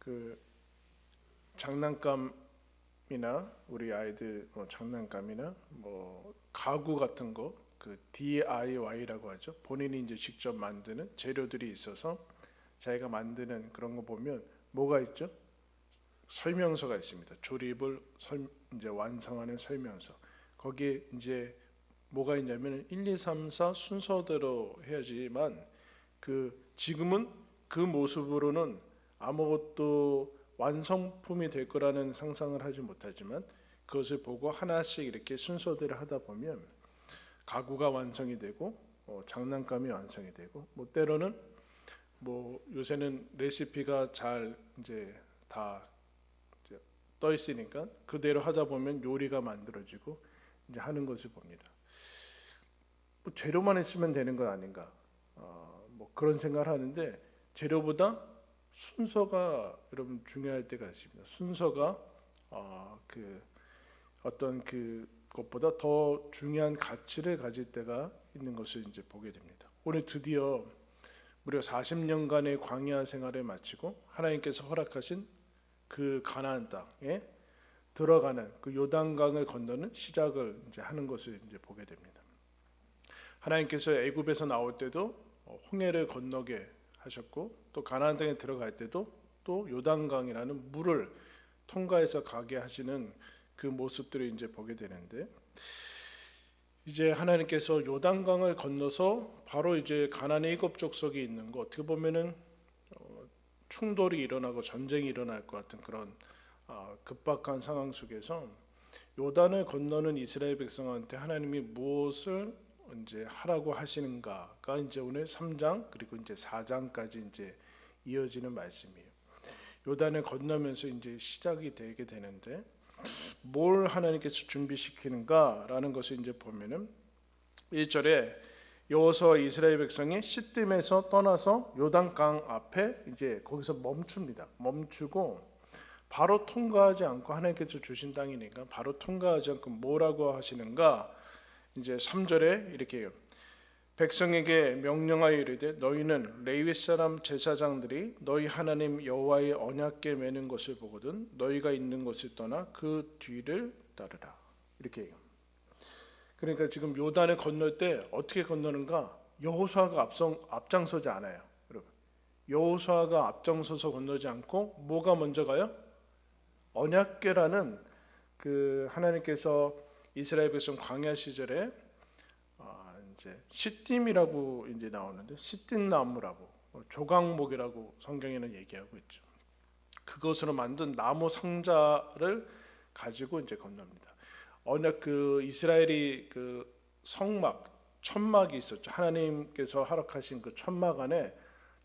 그 장난감이나 우리 아이들 장난감이나 가구 같은 거 그 DIY라고 하죠. 본인이 이제 직접 만드는 재료들이 있어서 자기가 만드는 그런 거 보면 뭐가 있죠? 설명서가 있습니다. 조립을 이제 완성하는 설명서. 거기에 이제 뭐가 있냐면 1, 2, 3, 4 순서대로 해야지만 지금은 그 모습으로는 아무것도 완성품이 될 거라는 상상을 하지 못하지만 그것을 보고 하나씩 이렇게 순서대로 하다 보면 가구가 완성이 되고 장난감이 완성이 되고 때로는 요새는 레시피가 잘 이제 다 떠 있으니까 그대로 하다 보면 요리가 만들어지고 이제 하는 것을 봅니다. 재료만 있으면 되는 건 아닌가? 그런 생각을 하는데 재료보다 순서가 여러분 중요할 때가 있습니다. 순서가 어떤 그것보다 더 중요한 가치를 가질 때가 있는 것을 이제 보게 됩니다. 오늘 드디어 무려 40년간의 광야 생활을 마치고 하나님께서 허락하신 그 가나안 땅에 들어가는 그 요단강을 건너는 시작을 이제 하는 것을 이제 보게 됩니다. 하나님께서 애굽에서 나올 때도 홍해를 건너게 하셨고 또 가나안 땅에 들어갈 때도 또 요단강이라는 물을 통과해서 가게 하시는 그 모습들을 이제 보게 되는데 이제 하나님께서 요단강을 건너서 바로 이제 가나안의 일곱 족속이 있는 거 어떻게 보면은 충돌이 일어나고 전쟁이 일어날 것 같은 그런 급박한 상황 속에서 요단을 건너는 이스라엘 백성한테 하나님이 무엇을 이제 하라고 하시는가가 이제 오늘 3장 그리고 이제 4장까지 이제 이어지는 말씀이에요. 요단을 건너면서 이제 시작이 되게 되는데 뭘 하나님께서 준비시키는가라는 것을 이제 보면은 1절에 여호수아 이스라엘 백성이 시딤에서 떠나서 요단강 앞에 이제 거기서 멈춥니다. 멈추고 바로 통과하지 않고 하나님께서 주신 땅이니까 바로 통과하지 않고 뭐라고 하시는가? 이제 3절에 이렇게 해요. 백성에게 명령하여 이르되 너희는 레위 사람 제사장들이 너희 하나님 여호와의 언약궤 매는 것을 보거든 너희가 있는 곳을 떠나 그 뒤를 따르라. 이렇게 해요. 그러니까 지금 요단을 건널 때 어떻게 건너는가? 여호수아가 앞장서지 않아요. 여러분, 여호수아가 앞장서서 건너지 않고 뭐가 먼저 가요? 언약궤라는 그 하나님께서 이스라엘 백성 광야 시절에 이제 시딤이라고 이제 나오는데 시딤 나무라고 조각목이라고 성경에는 얘기하고 있죠. 그것으로 만든 나무 상자를 가지고 이제 건넙니다. 언약 그 이스라엘이 그 성막 천막이 있었죠. 하나님께서 허락하신 그 천막 안에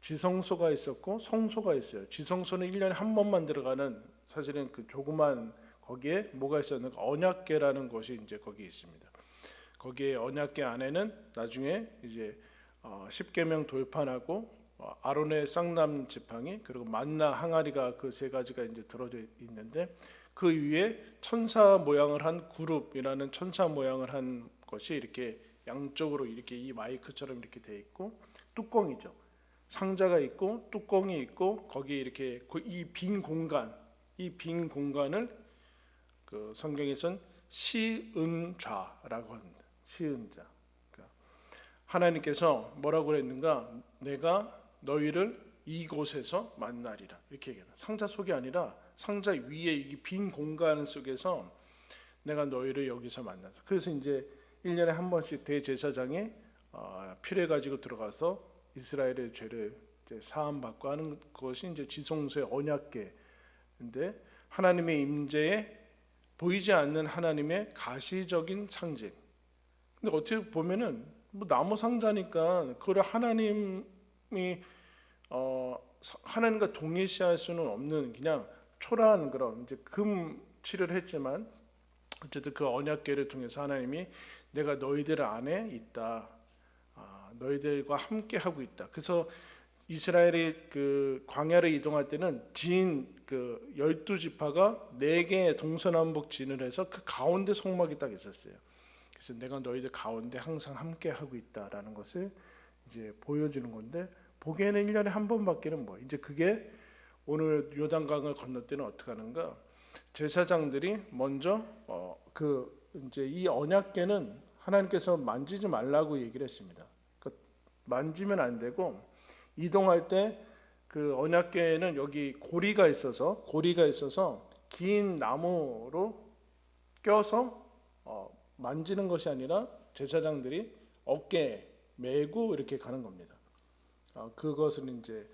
지성소가 있었고 성소가 있어요. 지성소는 1년에 한 번만 들어가는 사실은 그 조그만 거기에 뭐가 있었는가? 언약궤라는 것이 이제 거기 있습니다. 거기에 언약궤 안에는 나중에 이제 십계명 돌판하고 아론의 쌍남 지팡이 그리고 만나 항아리가 그 세 가지가 이제 들어져 있는데 그 위에 천사 모양을 한 그룹이라는 천사 모양을 한 것이 이렇게 양쪽으로 이렇게 이 마이크처럼 이렇게 돼 있고 뚜껑이죠. 상자가 있고 뚜껑이 있고 거기에 이렇게 이 빈 공간을 그 성경에선 시은좌라고 합니다. 시은좌. 그러니까 하나님께서 뭐라고 그랬는가? 내가 너희를 이곳에서 만나리라. 이렇게 얘기해요. 상자 속이 아니라 상자 위에 이 빈 공간 속에서 내가 너희를 여기서 만나서. 그래서 이제 1년에 한 번씩 대제사장이 피를 가지고 들어가서 이스라엘의 죄를 이제 사함 받고 하는 것이 이제 지성소의 언약궤인데 하나님의 임재에 보이지 않는 하나님의 가시적인 상징. 근데 어떻게 보면은 나무 상자니까 그걸 하나님이 하나님과 동일시할 수는 없는 그냥 초라한 그런 이제 금칠을 했지만 어쨌든 그 언약궤를 통해서 하나님이 내가 너희들 안에 있다. 너희들과 함께 하고 있다. 그래서 이스라엘이 그 광야를 이동할 때는 그 12지파가 4개의 동서남북 진을 해서 그 가운데 성막이 딱 있었어요. 그래서 내가 너희들 가운데 항상 함께 하고 있다라는 것을 이제 보여주는 건데 보기에는 1년에 한 번밖에는 이제 그게 오늘 요단강을 건널 때는 어떻게 하는가? 제사장들이 먼저 이제 이 언약궤는 하나님께서 만지지 말라고 얘기를 했습니다. 그러니까 만지면 안 되고, 이동할 때 그 언약궤에는 여기 고리가 있어서 긴 나무로 껴서 만지는 것이 아니라 제사장들이 어깨에 메고 이렇게 가는 겁니다. 그것은 이제,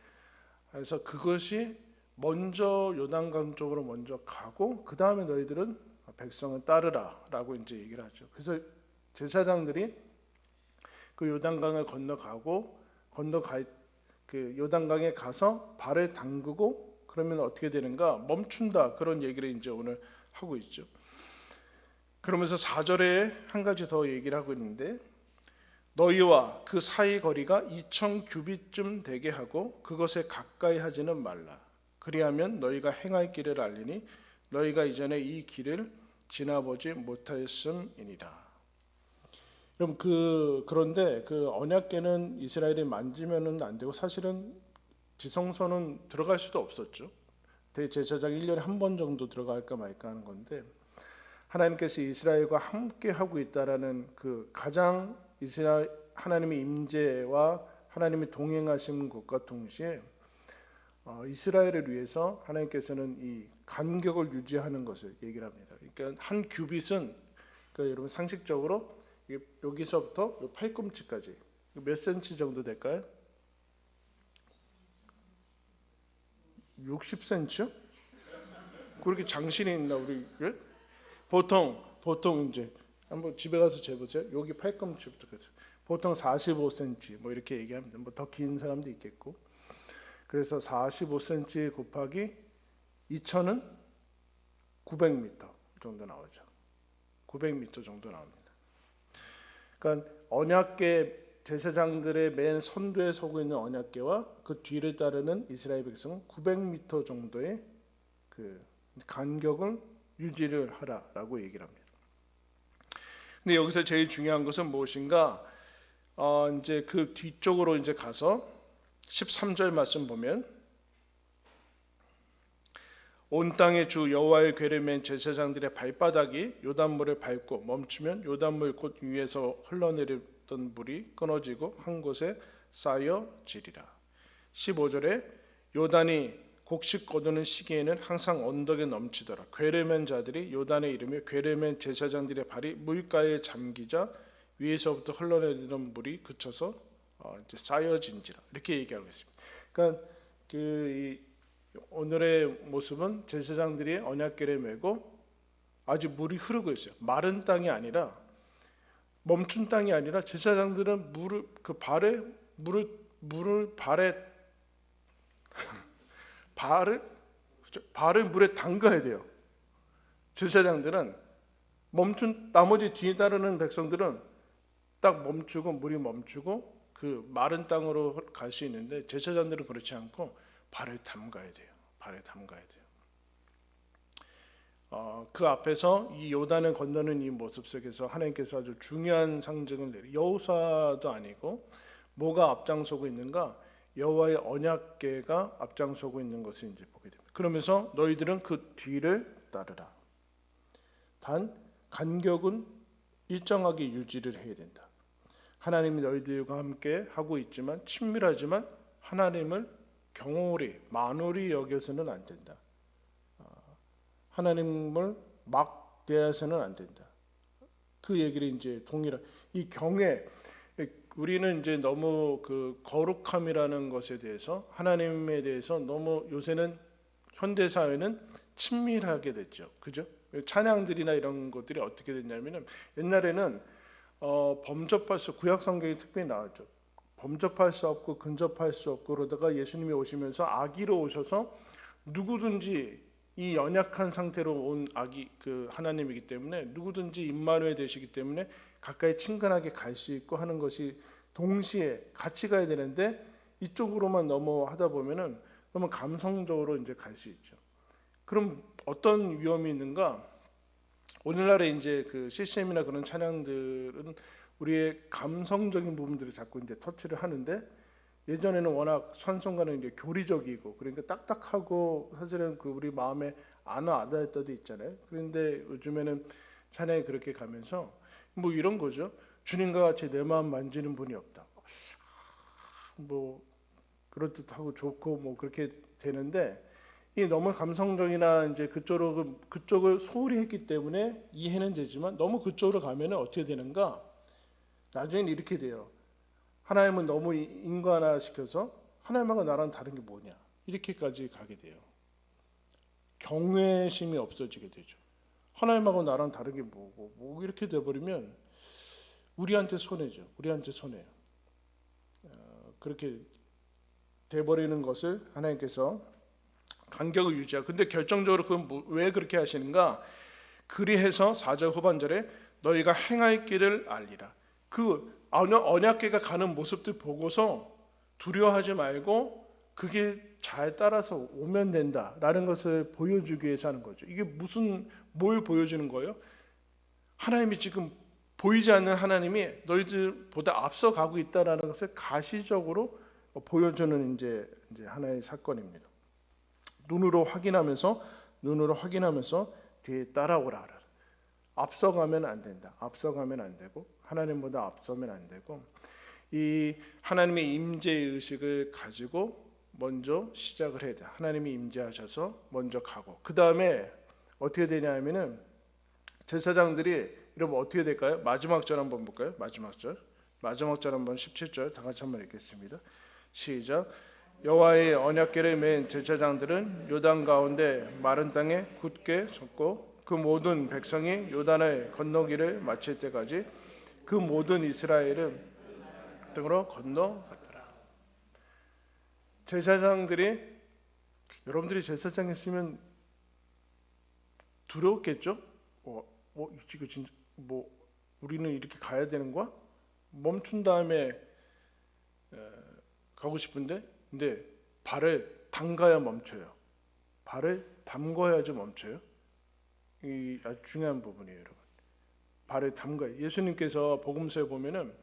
그래서 그것이 먼저 요단강 쪽으로 먼저 가고 그 다음에 너희들은 백성을 따르라라고 이제 얘기를 하죠. 그래서 제사장들이 그 요단강을 그 요단강에 가서 발을 담그고 그러면 어떻게 되는가? 멈춘다. 그런 얘기를 이제 오늘 하고 있죠. 그러면서 4절에 한 가지 더 얘기를 하고 있는데, 너희와 그 사이 거리가 2000 규빗쯤 되게 하고 그것에 가까이 하지는 말라. 그리하면 너희가 행할 길을 알리니 너희가 이전에 이 길을 지나보지 못하였음이니라. 그럼 그런데 그 언약궤는 이스라엘이 만지면은 안 되고, 사실은 지성소는 들어갈 수도 없었죠. 대제사장이 1년에 한 번 정도 들어갈까 말까 하는 건데, 하나님께서 이스라엘과 함께 하고 있다라는 그 가장 이스라엘 하나님의 임재와 하나님이 동행하시는 것과 동시에 이스라엘을 위해서 하나님께서는 이 간격을 유지하는 것을 얘기를 합니다. 그러니까 한 규빗은, 그러니까 여러분 상식적으로 여기서부터 팔꿈치까지 몇 센치 정도 될까요? 60cm? 그렇게 장신이 있나 우리? 보통 이제 한번 집에 가서 재보세요. 여기 팔꿈치부터 보통 45cm 뭐 이렇게 얘기합니다. 뭐 더 긴 사람도 있겠고. 그래서 45cm 곱하기 2000은 900m 정도 나오죠. 900m 정도 나옵니다. 그러니까 언약궤, 제사장들의 맨 선두에 서고 있는 언약궤와 그 뒤를 따르는 이스라엘 백성은 900m 정도의 그 간격을 유지를 하라라고 얘기를 합니다. 근데 여기서 제일 중요한 것은 무엇인가? 이제 그 뒤쪽으로 이제 가서 13절 말씀 보면, 온 땅의 주 여호와의 궤를 맨 제사장들의 발바닥이 요단물을 밟고 멈추면 요단물 곧 위에서 흘러내렸던 물이 끊어지고 한 곳에 쌓여지리라. 15절에 요단이 곡식 거두는 시기에는 항상 언덕에 넘치더라. 궤를 맨 자들이 요단에 이르며 궤를 맨 제사장들의 발이 물가에 잠기자 위에서부터 흘러내리던 물이 그쳐서 이제 쌓여진지라. 이렇게 얘기하고 있습니다. 그러니까 오늘의 모습은 제사장들이 언약궤를 메고 아주 물이 흐르고 있어요. 마른 땅이 아니라, 멈춘 땅이 아니라 제사장들은 발을 물에 담가야 돼요. 제사장들은 나머지 뒤에 따르는 백성들은 딱 물이 멈추고 그 마른 땅으로 갈 수 있는데, 제사장들은 그렇지 않고 발을 담가야 돼요. 그 앞에서 이 요단을 건너는 이 모습 속에서 하나님께서 아주 중요한 상징을 내리, 여호수아도 아니고 뭐가 앞장서고 있는가? 여호와의 언약궤가 앞장서고 있는 것을 이제 보게 됩니다. 그러면서 너희들은 그 뒤를 따르라. 단 간격은 일정하게 유지를 해야 된다. 하나님이 너희들과 함께 하고 있지만, 친밀하지만 하나님을 만홀히 여겨서는 안 된다. 하나님을 막 대해서는 안 된다. 그 얘기를 이제 이 경외, 우리는 이제 너무 그 거룩함이라는 것에 대해서, 하나님에 대해서 너무 요새는 현대 사회는 친밀하게 됐죠. 그죠? 찬양들이나 이런 것들이 어떻게 됐냐면은, 옛날에는 범접할 수, 구약 성경에 특별히 나왔죠. 범접할 수 없고 근접할 수 없고, 그러다가 예수님이 오시면서 아기로 오셔서 누구든지, 이 연약한 상태로 온 아기 그 하나님이기 때문에 누구든지 임마누엘 되시기 때문에 가까이 친근하게 갈 수 있고 하는 것이 동시에 같이 가야 되는데, 이쪽으로만 넘어하다 보면은 너무 감성적으로 이제 갈 수 있죠. 그럼 어떤 위험이 있는가? 오늘날의 이제 그 CCM이나 그런 찬양들은 우리의 감성적인 부분들을 자꾸 이제 터치를 하는데, 예전에는 워낙 찬송가는 이제 교리적이고 그러니까 딱딱하고 사실은 그 우리 마음에 안 와닿을 때도 있잖아요. 그런데 요즘에는 찬양이 그렇게 가면서 뭐 이런 거죠. 주님과 같이 내 마음 만지는 분이 없다. 뭐 그럴듯하고 좋고 뭐 그렇게 되는데 이 너무 감성적이나 이제 그쪽을 소홀히 했기 때문에 이해는 되지만 너무 그쪽으로 가면은 어떻게 되는가? 나중에는 이렇게 돼요. 하나님은 너무 인간화 시켜서 하나님하고 나랑 다른 게 뭐냐 이렇게까지 가게 돼요. 경외심이 없어지게 되죠. 하나님하고 나랑 다른 게 뭐고 뭐 이렇게 돼버리면 우리한테 손해죠. 우리한테 손해요. 그렇게 돼버리는 것을 하나님께서 간격을 유지하고 근데 결정적으로 그건 왜 그렇게 하시는가? 그리해서 4절 후반절에 너희가 행할 길을 알리라. 그 언약궤가 가는 모습들 보고서 두려워하지 말고 그게 잘 따라서 오면 된다라는 것을 보여주기 위해서 하는 거죠. 이게 뭘 보여주는 거예요? 하나님이 지금 보이지 않는 하나님이 너희들보다 앞서 가고 있다라는 것을 가시적으로 보여주는 이제 하나의 사건입니다. 눈으로 확인하면서 뒤에 따라오라. 앞서가면 안 된다. 앞서가면 안 되고 하나님보다 앞서면 안 되고 이 하나님의 임재 의식을 가지고 먼저 시작을 해야 돼. 하나님이 임재하셔서 먼저 가고 그 다음에 어떻게 되냐면은 제사장들이 여러분 어떻게 될까요? 마지막 절 한번 볼까요? 마지막 절 한번 17절 다 같이 한번 읽겠습니다. 시작. 여호와의 언약궤를 맨 제사장들은 요단 가운데 마른 땅에 굳게 섰고 그 모든 백성이 요단을 건너기를 마칠 때까지 그 모든 이스라엘은 등으로 건너갔더라. 제사장들이 여러분들이 제사장했으면 두려웠겠죠? 이거 진짜 우리는 이렇게 가야 되는 거야? 멈춘 다음에 가고 싶은데 근데 발을 담가야 멈춰요. 발을 담궈야지 멈춰요. 이 아주 중요한 부분이에요, 여러분. 발을 담가요. 예수님께서 복음서에 보면은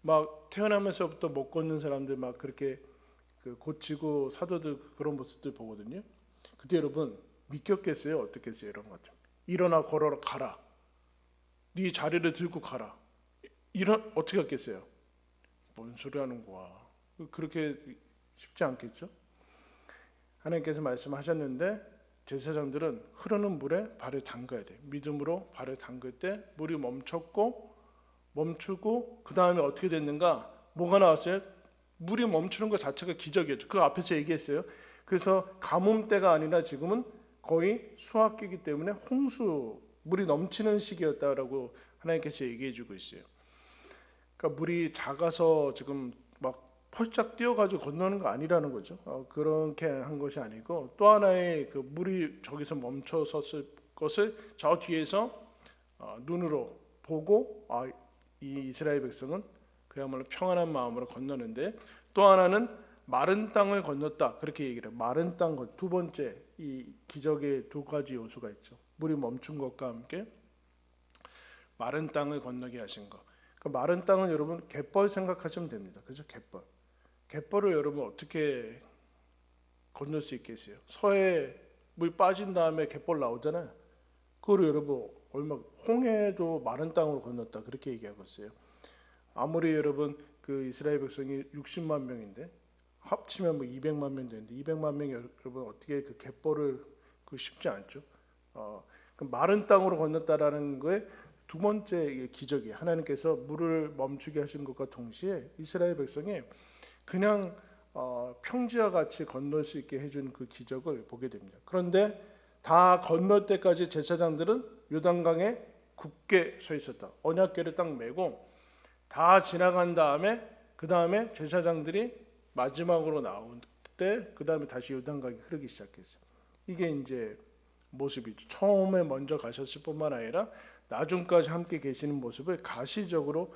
막 태어나면서부터 못 걷는 사람들 막 그렇게 고치고 사도들 그런 모습들 보거든요. 그때 여러분 믿겼겠어요? 어떻겠어요? 이런 것 같아요. 일어나 걸어라 가라. 네 자리를 들고 가라. 어떻게 했겠어요? 뭔 소리 하는 거야? 그렇게 쉽지 않겠죠? 하나님께서 말씀하셨는데 제사장들은 흐르는 물에 발을 담가야 돼. 믿음으로 발을 담글 때 물이 멈추고 그 다음에 어떻게 됐는가? 뭐가 나왔어요? 물이 멈추는 것 자체가 기적이었죠. 그 앞에서 얘기했어요. 그래서 가뭄 때가 아니라 지금은 거의 수확기이기 때문에 물이 넘치는 시기였다라고 하나님께서 얘기해주고 있어요. 그러니까 물이 작아서 지금 막 펄짝 뛰어가지고 건너는 거 아니라는 거죠. 그렇게 한 것이 아니고 또 하나의 그 물이 저기서 멈춰섰을 것을 저 뒤에서 눈으로 보고 이 이스라엘 백성은 그야말로 평안한 마음으로 건너는데 또 하나는 마른 땅을 건넜다 그렇게 얘기를 해요. 마른 땅 두 번째 이 기적의 두 가지 요소가 있죠. 물이 멈춘 것과 함께 마른 땅을 건너게 하신 것. 그 마른 땅은 여러분 갯벌 생각하시면 됩니다. 그죠? 갯벌을 여러분 어떻게 건널 수 있겠어요? 서해 물 빠진 다음에 갯벌 나오잖아요. 그거를 여러분 홍해도 마른 땅으로 건넜다 그렇게 얘기하고 있어요. 아무리 여러분 그 이스라엘 백성이 60만 명인데 합치면 200만 명 되는데 200만 명이 여러분 어떻게 그 갯벌을 쉽지 않죠. 그 마른 땅으로 건넜다라는 거에 두 번째 기적이 하나님께서 물을 멈추게 하신 것과 동시에 이스라엘 백성이 그냥 평지와 같이 건널 수 있게 해준 그 기적을 보게 됩니다. 그런데 다 건널 때까지 제사장들은 요단강에 굳게 서 있었다. 언약궤를 딱 메고 다 지나간 다음에 그 다음에 제사장들이 마지막으로 나온 때 그 다음에 다시 요단강이 흐르기 시작했어요. 이게 이제 모습이죠. 처음에 먼저 가셨을 뿐만 아니라 나중까지 함께 계시는 모습을 가시적으로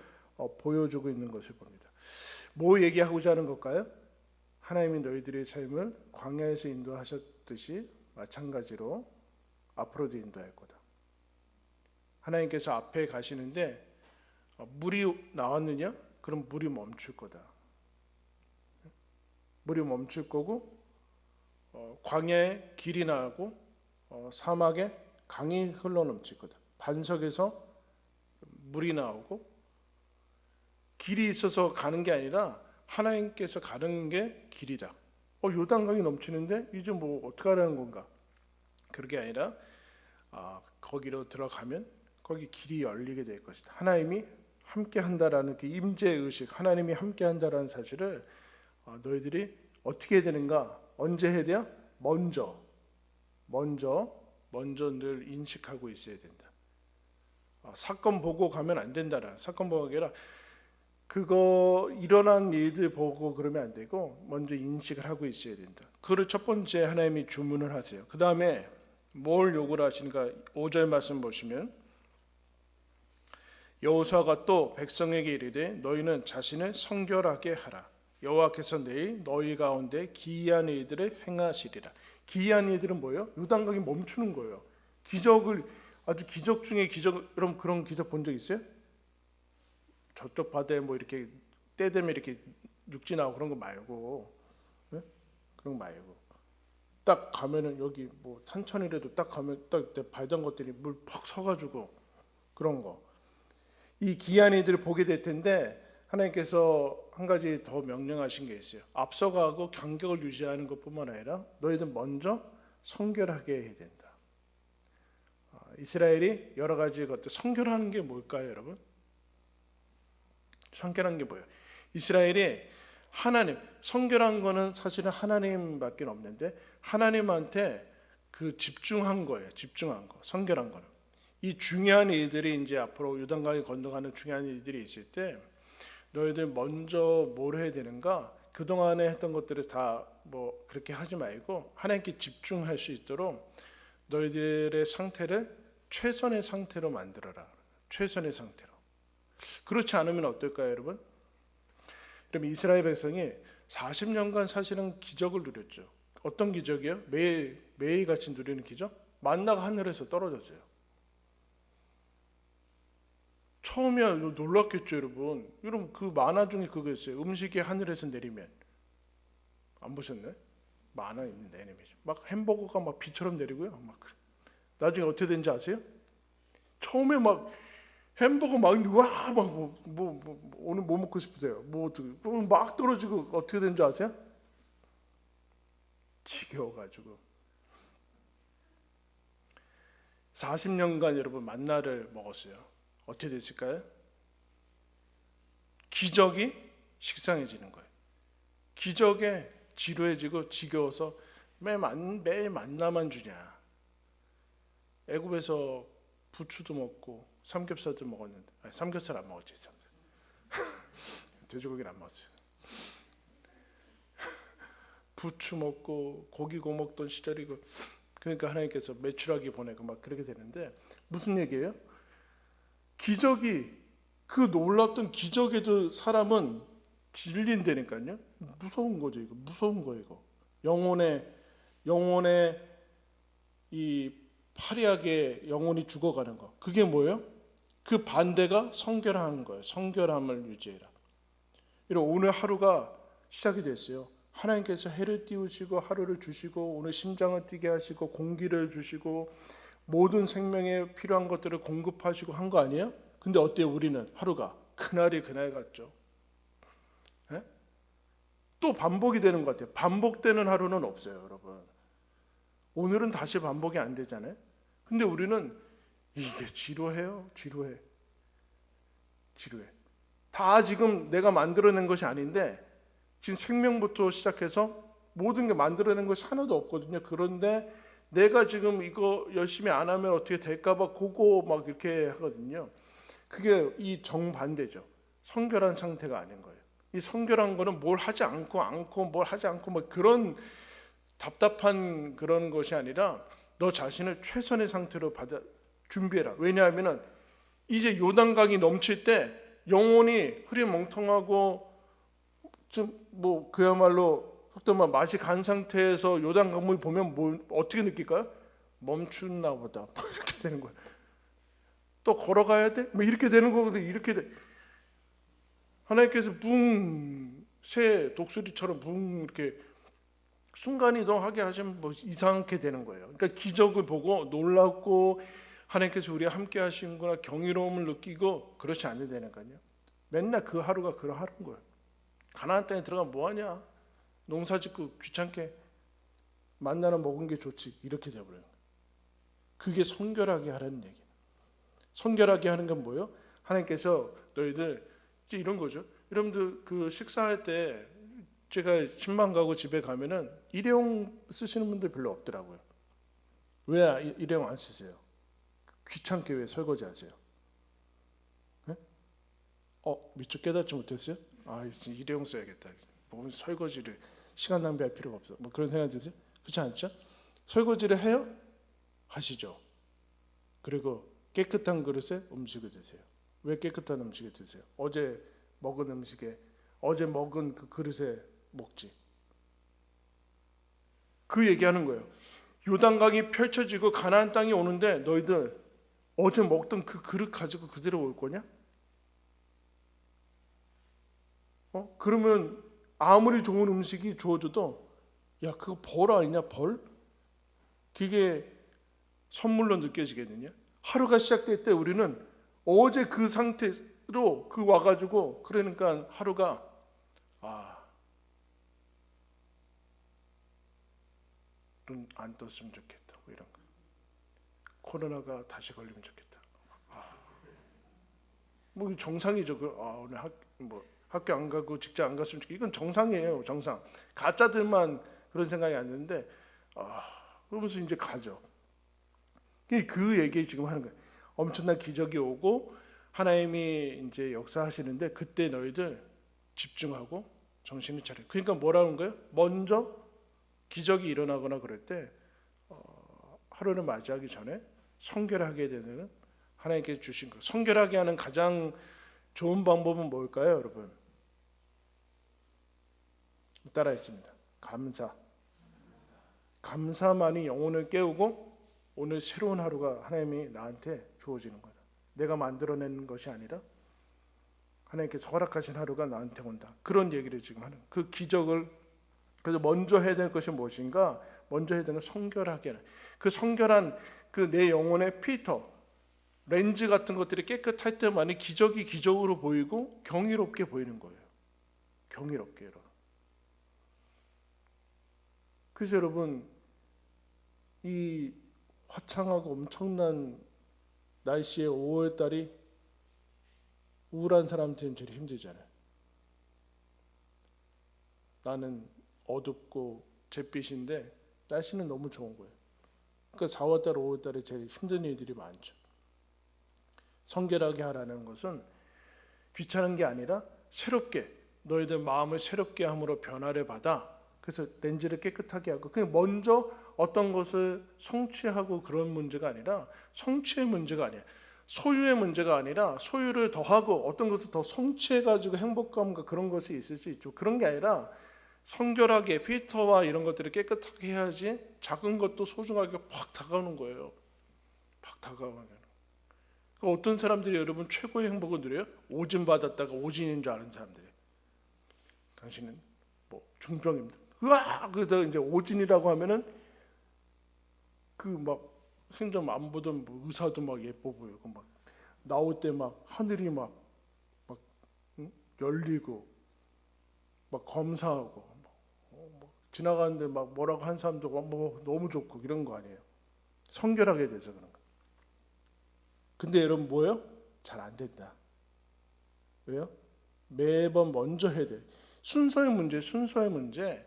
보여주고 있는 것을 봅니다. 뭐 얘기하고자 하는 걸까요? 하나님이 너희들의 삶을 광야에서 인도하셨듯이 마찬가지로 앞으로도 인도할 거다. 하나님께서 앞에 가시는데 물이 나왔느냐? 그럼 물이 멈출 거다. 물이 멈출 거고 광야에 길이 나고 사막에 강이 흘러넘칠 거다. 반석에서 물이 나오고 길이 있어서 가는 게 아니라 하나님께서 가는 게 길이다. 요단강이 넘치는데 이제 뭐 어떻게 하라는 건가? 그게 아니라 거기로 들어가면 거기 길이 열리게 될 것이다. 하나님이 함께 한다라는 그 임재 의식, 하나님이 함께 한다라는 사실을 너희들이 어떻게 해야 되는가? 언제 해야 돼요? 먼저 늘 인식하고 있어야 된다. 사건 보고 가면 안 된다라. 사건 보고 아니라 그거 일어난 일들 보고 그러면 안 되고 먼저 인식을 하고 있어야 된다. 그걸 첫 번째 하나님이 주문을 하세요. 그 다음에 뭘 요구를 하시는가? 5절 말씀 보시면 여호수아가 또 백성에게 이르되 너희는 자신을 성결하게 하라. 여호와께서 내일 너희 가운데 기이한 일들을 행하시리라. 기이한 일들은 뭐예요? 요단강이 멈추는 거예요. 기적을 아주 기적 중에 기적. 여러분 그런 기적 본 적 있어요? 저쪽 바다에 뭐 이렇게 때 되면 이렇게 육지 나오고 그런 거 말고, 네? 그런 거 말고 딱 가면은 여기 뭐 산천이라도 딱 가면 딱 발던 것들이 물 퍽 서가지고 그런 거. 이 기이한 일들을 보게 될 텐데 하나님께서 한 가지 더 명령하신 게 있어요. 앞서가고 간격을 유지하는 것뿐만 아니라 너희들 먼저 성결하게 해야 된다. 이스라엘이 여러 가지 것들 성결하는 게 뭘까요, 여러분? 성결한 게 뭐예요? 이스라엘이 하나님 성결한 거는 사실은 하나님밖에 없는데 하나님한테 그 집중한 거예요. 집중한 거, 성결한 거는. 이 중요한 일들이 이제 앞으로 요단강을 건너가는 중요한 일들이 있을 때 너희들 먼저 뭘 해야 되는가? 그 동안에 했던 것들을 다 뭐 그렇게 하지 말고 하나님께 집중할 수 있도록 너희들의 상태를 최선의 상태로 만들어라. 최선의 상태로. 그렇지 않으면 어떨까요, 여러분? 그럼 이스라엘 백성이 40년간 사실은 기적을 누렸죠. 어떤 기적이요? 매일 같이 누리는 기적? 만나가 하늘에서 떨어졌어요. 처음에 놀랐겠죠, 여러분. 여러분 그 만화 중에 그거 있어요. 음식이 하늘에서 내리면 안 보셨나요? 만화 있는데 애니메이션. 막 햄버거가 막 비처럼 내리고요. 막 그래. 나중에 어떻게 된지 아세요? 처음에 막 햄버거 막 와 막 오늘 뭐 먹고 싶으세요? 막 떨어지고 어떻게 된지 아세요? 지겨워가지고 40년간 여러분 만나를 먹었어요. 어떻게 됐을까요? 기적이 식상해지는 거예요. 기적에 지루해지고 지겨워서 매일 만나만 주냐. 애굽에서 부추도 먹고 삼겹살도 먹었는데 삼겹살 안 먹었지. 돼지고기는 안 먹었어요. 부추 먹고 고기 구워 먹던 시절이고 그러니까 하나님께서 메추라기 보내고 막 그렇게 되는데 무슨 얘기예요? 기적이 그 놀랍던 기적에도 사람은 질린다니까요. 무서운 거죠 이거. 무서운 거예요 이거. 영혼의 이 파리하게 영혼이 죽어가는 거. 그게 뭐예요? 그 반대가 성결하는 거예요. 성결함을 유지해라. 이런 오늘 하루가 시작이 됐어요. 하나님께서 해를 띄우시고 하루를 주시고 오늘 심장을 뛰게 하시고 공기를 주시고 모든 생명에 필요한 것들을 공급하시고 한 거 아니에요? 근데 어때요? 우리는 하루가 그날이 그날 같죠. 네? 또 반복이 되는 것 같아요. 반복되는 하루는 없어요, 여러분. 오늘은 다시 반복이 안 되잖아요. 근데 우리는 이게 지루해요. 지루해. 다 지금 내가 만들어낸 것이 아닌데 지금 생명부터 시작해서 모든 게 만들어낸 것이 하나도 없거든요. 그런데 내가 지금 이거 열심히 안 하면 어떻게 될까 봐 그거 막 이렇게 하거든요. 그게 이 정반대죠. 성결한 상태가 아닌 거예요. 이 성결한 거는 뭘 하지 않고 뭐 그런 답답한 그런 것이 아니라 너 자신을 최선의 상태로 준비해라. 왜냐하면 이제 요단강이 넘칠 때 영혼이 흐리멍텅하고 좀 뭐 그야말로 속된 말 맛이 간 상태에서 요단강물 보면 어떻게 느낄까요? 멈춘나 보다. 이렇게 되는 거예요. 또 걸어가야 돼? 뭐 이렇게 되는 거거든요. 이렇게 돼. 하나님께서 새 독수리처럼 붕 이렇게 순간 이동하게 하시면 뭐 이상하게 되는 거예요. 그러니까 기적을 보고 놀랍고 하나님께서 우리와 함께 하시는구나 경이로움을 느끼고 그렇지 않는다니까요. 맨날 그 하루가 그런 하루인 거예요. 가나안 땅에 들어가면 뭐하냐, 농사 짓고 귀찮게 만나는 먹은 게 좋지, 이렇게 돼버려요. 그게 성결하게 하라는 얘기예요. 성결하게 하는 건 뭐예요? 하나님께서 너희들 이제 이런 거죠. 여러분들 그 식사할 때 제가 신방 가고 집에 가면은 일회용 쓰시는 분들 별로 없더라고요. 왜 일회용 안 쓰세요? 귀찮게 왜 설거지 하세요? 네? 미처 깨닫지 못했어요? 이제 일회용 써야겠다. 뭐 설거지를 시간 낭비할 필요가 없어. 뭐 그런 생각 드세요? 그렇지 않죠? 설거지를 해요? 하시죠. 그리고 깨끗한 그릇에 음식을 드세요. 왜 깨끗한 음식을 드세요? 어제 먹은 음식에, 어제 먹은 그 그릇에 먹지. 그 얘기하는 거예요. 요단강이 펼쳐지고 가나안 땅이 오는데 너희들 어제 먹던 그 그릇 가지고 그대로 올 거냐? 그러면 아무리 좋은 음식이 주어져도 야, 그거 벌 아니냐, 벌? 그게 선물로 느껴지겠느냐? 하루가 시작될 때 우리는 어제 그 상태로 그 와가지고, 그러니까 하루가 눈 안 떴으면 좋겠다, 뭐 이런 거. 코로나가 다시 걸리면 좋겠다. 뭐 정상이죠. 오늘 학교 안 가고 직장 안 갔으면 좋겠다. 이건 정상이에요, 정상. 가짜들만 그런 생각이 안 드는데 그러면서 이제 가죠. 그 얘기 지금 하는 거예요. 엄청난 기적이 오고 하나님이 이제 역사하시는데 그때 너희들 집중하고 정신을 차려. 그러니까 뭐라는 거예요? 먼저 기적이 일어나거나 그럴 때 하루를 맞이하기 전에 성결하게 되는 하나님께서 주신 것. 성결하게 하는 가장 좋은 방법은 뭘까요, 여러분? 따라했습니다. 감사. 감사만이 영혼을 깨우고 오늘 새로운 하루가 하나님이 나한테 주어지는 거다. 내가 만들어낸 것이 아니라 하나님께서 허락하신 하루가 나한테 온다. 그런 얘기를 지금 하는. 그 기적을, 그래서 먼저 해야 될 것이 무엇인가? 먼저 해야 되는 건 성결하게 하는. 그 성결한 그 내 영혼의 필터, 렌즈 같은 것들이 깨끗할 때만이 기적이 기적으로 보이고 경이롭게 보이는 거예요. 경이롭게. 그래서 여러분, 이 화창하고 엄청난 날씨에 5월달이 우울한 사람한테는 제일 힘들잖아요. 나는 어둡고 잿빛인데 날씨는 너무 좋은 거예요. 그러니까 4월달, 5월달에 제일 힘든 일들이 많죠. 성결하게 하라는 것은 귀찮은 게 아니라 새롭게, 너희들 마음을 새롭게 함으로 변화를 받아. 그래서 렌즈를 깨끗하게 하고, 그냥 먼저 어떤 것을 성취하고 그런 문제가 아니라, 성취의 문제가 아니야. 소유의 문제가 아니라 소유를 더하고 어떤 것을 더 성취해가지고 행복감과 그런 것이 있을 수 있죠. 그런 게 아니라 성결하게 필터와 이런 것들을 깨끗하게 해야지 작은 것도 소중하게 팍 다가오는 거예요. 팍 다가오는. 어떤 사람들이 여러분 최고의 행복을 누려요? 오진 받았다가 오진인 줄 아는 사람들이. 당신은 뭐 중병입니다. 그래서 이제 오진이라고 하면은 그 막 생전 안 보던 뭐 의사도 막 예뻐 보이고 막 나올 때 막 하늘이 막 열리고 막 검사하고 지나가는데 막 뭐라고 한 사람도 뭐 너무 좋고 이런 거 아니에요. 성결하게 돼서 그런 거. 근데 여러분 뭐예요? 잘 안 된다. 왜요? 매번 먼저 해야 돼. 순서의 문제.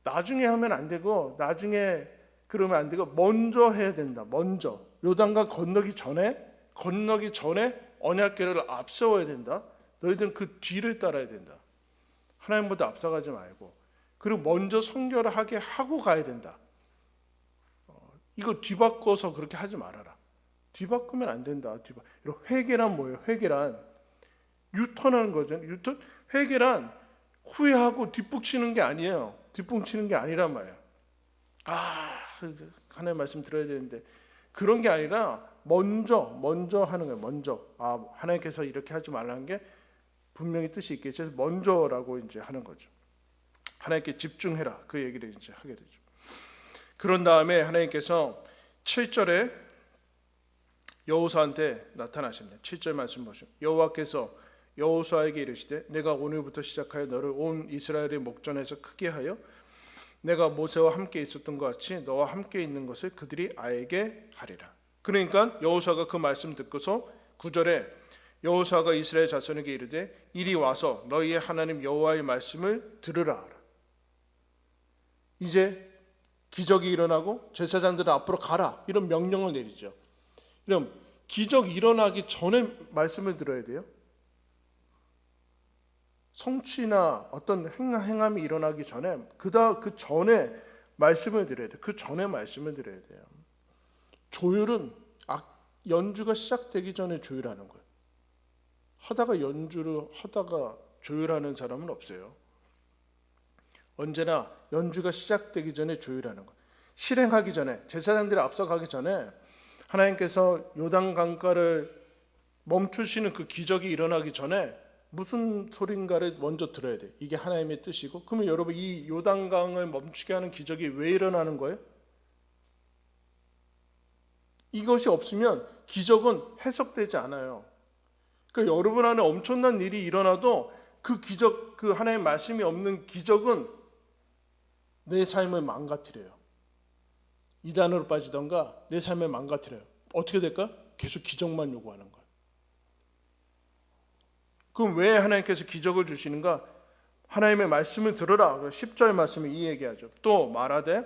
나중에 하면 안 되고, 나중에 그러면 안 되고, 먼저 해야 된다. 먼저. 요단강 건너기 전에 언약궤를 앞세워야 된다. 너희들은 그 뒤를 따라야 된다. 하나님보다 앞서가지 말고. 그리고 먼저 성결하게 하고 가야 된다. 이거 뒤바꿔서 그렇게 하지 말아라. 뒤바꾸면 안 된다. 회개란 뭐예요? 회개란 유턴하는 거죠. 회개란 후회하고 뒷북치는 게 아니에요. 뒷북치는 게 아니란 말이에요. 하나님 말씀 들어야 되는데 그런 게 아니라 먼저 하는 거예요. 먼저 하나님께서 이렇게 하지 말라는 게 분명히 뜻이 있겠죠. 먼저라고 이제 하는 거죠. 하나님께 집중해라, 그 얘기를 이제 하게 되죠. 그런 다음에 하나님께서 7절에 여호수아한테 나타나십니다. 7절 말씀 보시면 여호와께서 여호수아에게 이르시되 내가 오늘부터 시작하여 너를 온 이스라엘의 목전에서 크게 하여 내가 모세와 함께 있었던 것 같이 너와 함께 있는 것을 그들이 알게 하리라. 그러니까 여호수아가 그 말씀 듣고서 9절에 여호수아가 이스라엘 자손에게 이르되 이리 와서 너희의 하나님 여호와의 말씀을 들으라. 이제 기적이 일어나고 제사장들은 앞으로 가라, 이런 명령을 내리죠. 그럼 기적 일어나기 전에 말씀을 들어야 돼요. 성취나 어떤 행함이 일어나기 전에 그 전에 말씀을 드려야 돼요. 그 전에 말씀을 드려야 돼요. 조율은 연주가 시작되기 전에 조율하는 거예요. 하다가 연주를 하다가 조율하는 사람은 없어요. 언제나 연주가 시작되기 전에 조율하는 거예요. 실행하기 전에, 제사장들이 앞서가기 전에 하나님께서 요단 강가를 멈추시는 그 기적이 일어나기 전에 무슨 소린가를 먼저 들어야 돼. 이게 하나님의 뜻이고. 그러면 여러분, 이 요단강을 멈추게 하는 기적이 왜 일어나는 거예요? 이것이 없으면 기적은 해석되지 않아요. 그러니까 여러분 안에 엄청난 일이 일어나도 그 기적, 그 하나님의 말씀이 없는 기적은 내 삶을 망가뜨려요. 이단으로 빠지던가 내 삶을 망가뜨려요. 어떻게 될까? 계속 기적만 요구하는 거예요. 그럼 왜 하나님께서 기적을 주시는가? 하나님의 말씀을 들으라. 10절 말씀이 이 얘기하죠. 또 말하되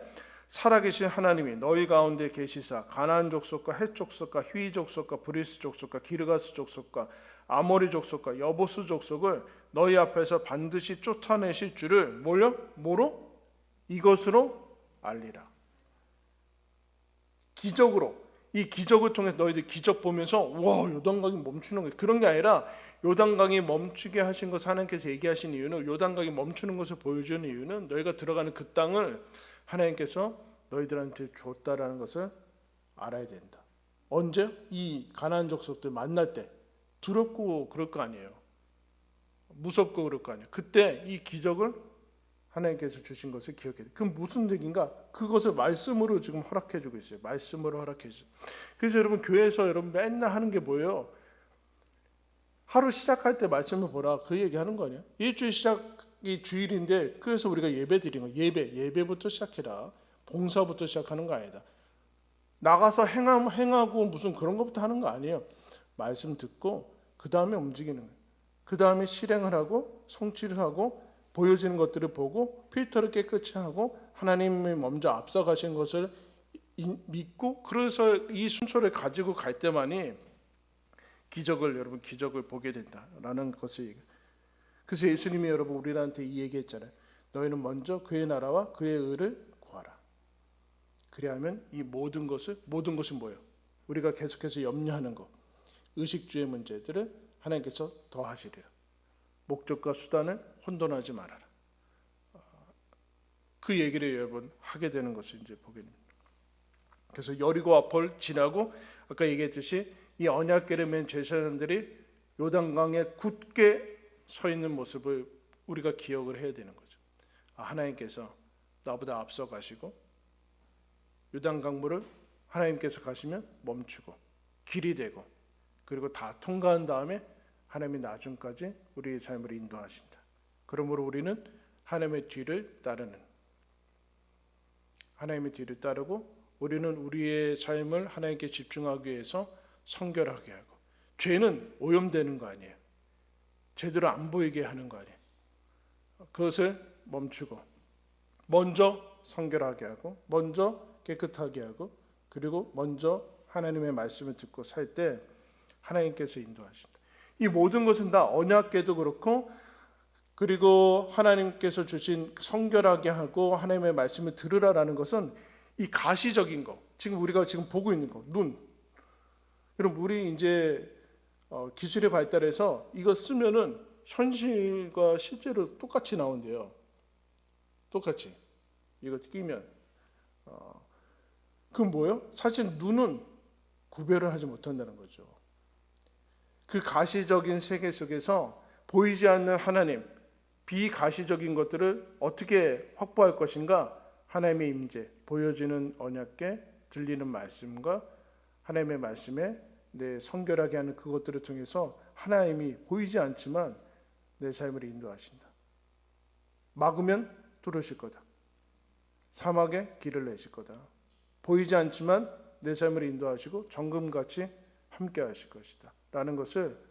살아계신 하나님이 너희 가운데 계시사 가나안 족속과 헷 족속과 휘 족속과 브리스 족속과 기르가스 족속과 아모리 족속과 여보스 족속을 너희 앞에서 반드시 쫓아내실 줄을 뭐로? 이것으로 알리라. 기적으로, 이 기적을 통해서 너희들 기적 보면서 와, 요단강이 멈추는 거예요. 그런 게 아니라 요단강이 멈추게 하신 것, 하나님께서 얘기하신 이유는, 요단강이 멈추는 것을 보여주는 이유는 너희가 들어가는 그 땅을 하나님께서 너희들한테 줬다라는 것을 알아야 된다. 언제? 이 가나안 족속들 만날 때. 두렵고 그럴 거 아니에요. 무섭고 그럴 거 아니에요. 그때 이 기적을 하나님께서 주신 것을 기억해야 돼요. 그럼 무슨 얘기인가? 그것을 말씀으로 지금 허락해 주고 있어요. 말씀으로 허락해 주죠. 그래서 여러분, 교회에서 여러분 맨날 하는 게 뭐예요? 하루 시작할 때 말씀을 보라, 그 얘기하는 거 아니에요? 일주일 시작이 주일인데 그래서 우리가 예배 드리는 거, 예배부터 시작해라. 봉사부터 시작하는 거 아니다. 나가서 행하고 무슨 그런 것부터 하는 거 아니에요. 말씀 듣고 그 다음에 움직이는 거예요. 그 다음에 실행을 하고 성취를 하고 보여지는 것들을 보고 필터를 깨끗이 하고 하나님이 먼저 앞서가신 것을 믿고, 그래서 이 순서를 가지고 갈 때만이 여러분 기적을 보게 된다라는 것을 얘기해요. 그래서 예수님이 여러분 우리한테 이 얘기했잖아요. 너희는 먼저 그의 나라와 그의 의를 구하라. 그리하면 이 모든 것은 뭐예요? 우리가 계속해서 염려하는 것, 의식주의 문제들을 하나님께서 더하시리라. 목적과 수단을 혼돈하지 말아라. 그 얘기를 여러분 하게 되는 것을 이제 보게 됩니다. 그래서 여리고 앞을 지나고 아까 얘기했듯이 이 언약궤를 맨 제사장들이 요단강에 굳게 서 있는 모습을 우리가 기억을 해야 되는 거죠. 하나님께서 나보다 앞서 가시고 요단강물을 하나님께서 가시면 멈추고 길이 되고, 그리고 다 통과한 다음에 하나님이 나중까지 우리의 삶을 인도하신다. 그러므로 우리는 하나님의 뒤를 따르고 우리는 우리의 삶을 하나님께 집중하기 위해서 성결하게 하고, 죄는 오염되는 거 아니에요. 제대로 안 보이게 하는 거 아니에요. 그것을 멈추고 먼저 성결하게 하고 먼저 깨끗하게 하고, 그리고 먼저 하나님의 말씀을 듣고 살 때 하나님께서 인도하신다. 이 모든 것은 다 언약궤도 그렇고, 그리고 하나님께서 주신 성결하게 하고 하나님의 말씀을 들으라라는 것은 이 가시적인 거, 지금 우리가 지금 보고 있는 거, 눈. 여러분, 우리 이제 기술이 발달해서 이거 쓰면은 현실과 실제로 똑같이 나온대요. 똑같이. 이거 끼면. 그건 뭐예요? 사실 눈은 구별을 하지 못한다는 거죠. 그 가시적인 세계 속에서 보이지 않는 하나님, 비가시적인 것들을 어떻게 확보할 것인가? 하나님의 임재, 보여지는 언약궤, 들리는 말씀과 하나님의 말씀에 내 성결하게 하는 그것들을 통해서 하나님이 보이지 않지만 내 삶을 인도하신다. 막으면 뚫으실 거다. 사막에 길을 내실 거다. 보이지 않지만 내 삶을 인도하시고 정금같이 함께 하실 것이다 라는 것을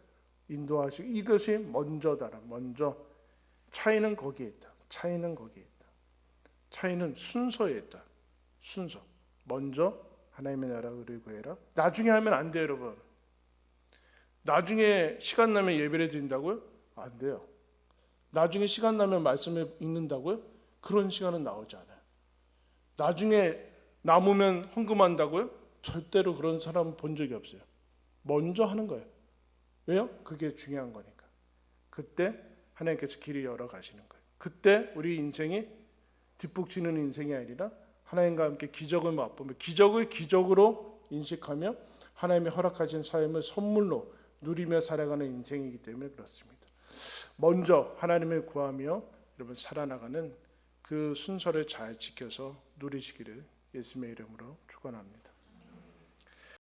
인도하시고, 이것이 먼저다라. 먼저. 차이는 거기에 있다. 차이는 거기에 있다. 차이는 순서에 있다. 순서. 먼저 하나님의 나라를 구해라. 나중에 하면 안 돼요, 여러분. 나중에 시간 나면 예배를 드린다고요? 안 돼요. 나중에 시간 나면 말씀을 읽는다고요? 그런 시간은 나오지 않아요. 나중에 남으면 헌금한다고요? 절대로 그런 사람 본 적이 없어요. 먼저 하는 거예요. 왜요? 그게 중요한 거니까. 그때 하나님께서 길을 열어 가시는 거예요. 그때 우리 인생이 뒷북치는 인생이 아니라 하나님과 함께 기적을 맛보며 기적을 기적으로 인식하며 하나님이 허락하신 삶을 선물로 누리며 살아가는 인생이기 때문에 그렇습니다. 먼저 하나님을 구하며 여러분 살아나가는 그 순서를 잘 지켜서 누리시기를 예수님의 이름으로 축원합니다.